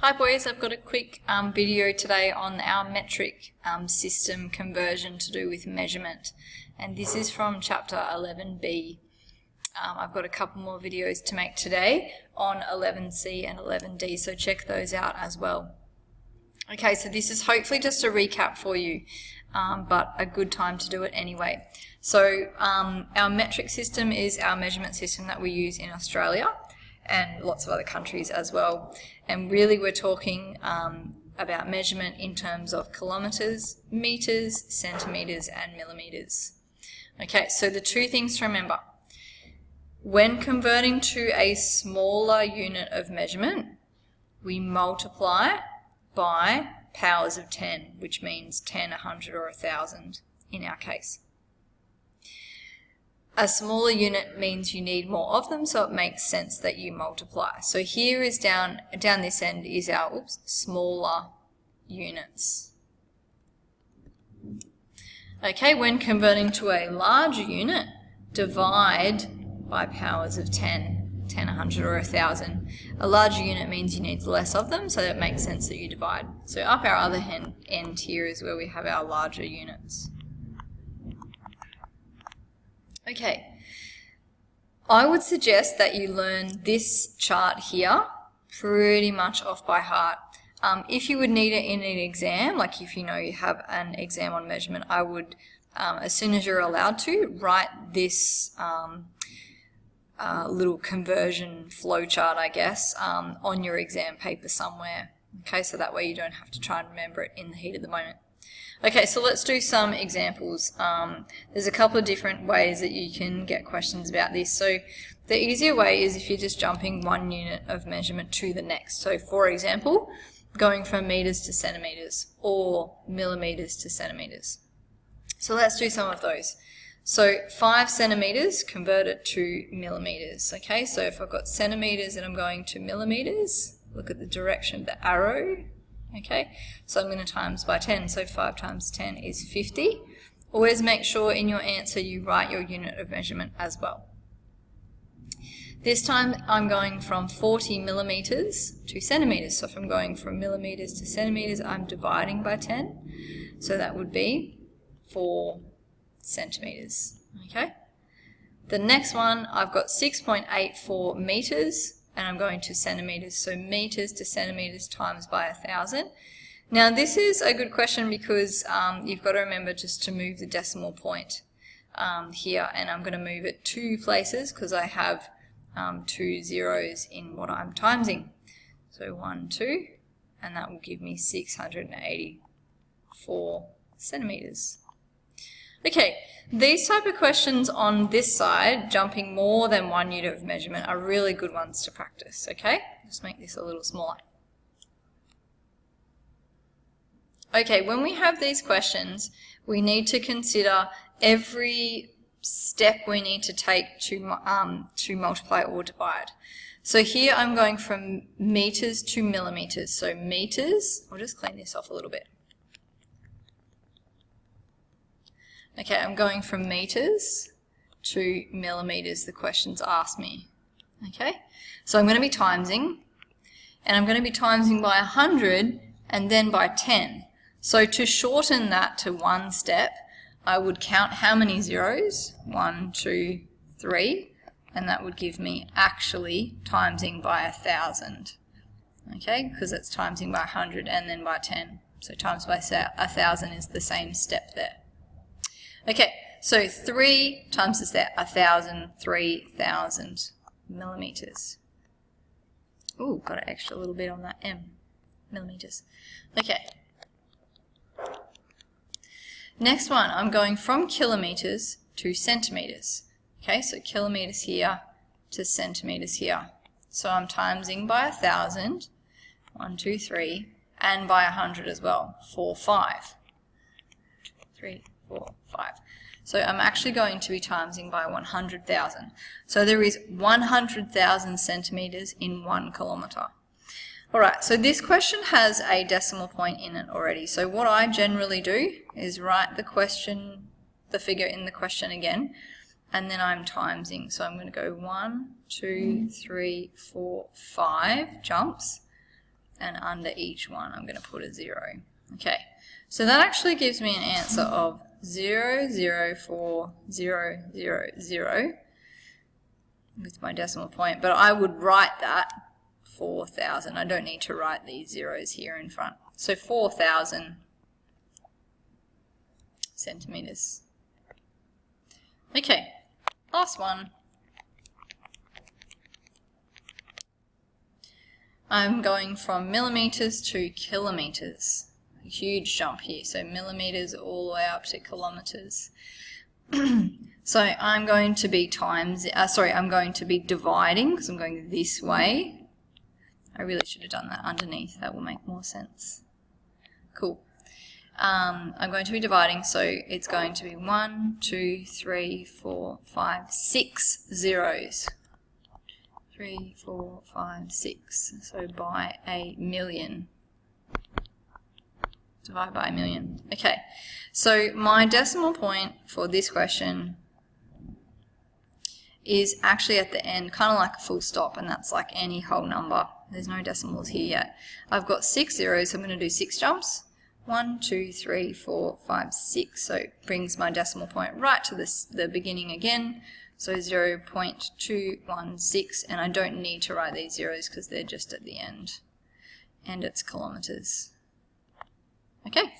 Hi boys, I've got a quick video today on our metric system conversion to do with measurement, and this is from chapter 11b. I've got a couple more videos to make today on 11c and 11d, so check those out as well. Okay, so this is hopefully just a recap for you, but a good time to do it anyway. So our metric system is our measurement system that we use in Australia and lots of other countries as well. And really we're talking about measurement in terms of kilometres, metres, centimetres and millimetres. Okay, so the two things to remember. When converting to a smaller unit of measurement, we multiply by powers of 10, which means 10, 100 or 1,000 in our case. A smaller unit means you need more of them, so it makes sense that you multiply. So here is down this end is our smaller units. Okay, when converting to a larger unit, divide by powers of 10, 10, 100 or 1,000. A larger unit means you need less of them, so it makes sense that you divide. So up our other end here is where we have our larger units. Okay, I would suggest that you learn this chart here pretty much off by heart. If you would need it in an exam, like if you know you have an exam on measurement, I would, as soon as you're allowed to, write this little conversion flow chart, I guess, on your exam paper somewhere. Okay, so that way you don't have to try and remember it in the heat of the moment. Okay, so let's do some examples. There's a couple of different ways that you can get questions about this. So the easier way is if you're just jumping one unit of measurement to the next. So for example, going from meters to centimeters or millimeters to centimeters. So let's do some of those. So 5 centimeters, convert it to millimeters. Okay, so if I've got centimeters and I'm going to millimeters, look at the direction of the arrow. Okay, so I'm going to times by 10, so 5 times 10 is 50. Always make sure in your answer you write your unit of measurement as well. This time I'm going from 40 millimeters to centimeters, so if I'm going from millimeters to centimeters, I'm dividing by 10, so that would be 4 centimeters. Okay, the next one I've got 6.84 meters, and I'm going to centimeters, so meters to centimeters times by 1,000. Now this is a good question because you've got to remember just to move the decimal point here, and I'm going to move it 2 places because I have 2 zeros in what I'm timesing. So 1, 2, and that will give me 684 centimeters. Okay, these type of questions on this side, jumping more than one unit of measurement, are really good ones to practice, okay? Just make this a little smaller. Okay, when we have these questions, we need to consider every step we need to take to multiply or divide. So here I'm going from meters to millimeters. So meters, I'll just clean this off a little bit. Okay, I'm going from meters to millimeters, the questions ask me. Okay, so I'm going to be timesing, and I'm going to be timesing by 100 and then by 10. So to shorten that to one step, I would count how many zeros? 1, 2, 3, and that would give me actually timesing by 1,000. Okay, because it's timesing by 100 and then by 10. So times by 1,000 is the same step there. Okay, so 3 times is that 1,000, 3,000 millimeters. Ooh, got an extra little bit on that M, millimeters. Okay. Next one, I'm going from kilometers to centimeters. Okay, so kilometers here to centimeters here. So I'm timesing by 1,000, 1, 2, 3, and by 100 as well, 4, 5. 2, 3, 4, 5. So I'm actually going to be timesing by 100,000. So there is 100,000 centimeters in 1 kilometer. Alright, so this question has a decimal point in it already. So what I generally do is write the figure in the question again, and then I'm timesing. So I'm going to go 1, 2, 3, 4, 5 jumps, and under each one I'm going to put a 0. Okay, so that actually gives me an answer of 0.04000 with my decimal point, but I would write that 4,000. I don't need to write these zeros here in front. So 4,000 centimeters. Okay, last one. I'm going from millimeters to kilometers. A huge jump here, so millimeters all the way up to kilometers. So I'm going to be I'm going to be dividing because I'm going this way. I really should have done that underneath, that will make more sense. Cool. I'm going to be dividing, so it's going to be 1, 2, 3, 4, 5, 6 zeros. 3, 4, 5, 6. So by a million. Divide by a million. Okay, so my decimal point for this question is actually at the end, kind of like a full stop, and that's like any whole number. There's no decimals here yet. I've got 6 zeros, so I'm going to do 6 jumps. 1, 2, 3, 4, 5, 6. So it brings my decimal point right to the beginning again. So 0.216, and I don't need to write these zeros because they're just at the end. And it's kilometers. Okay.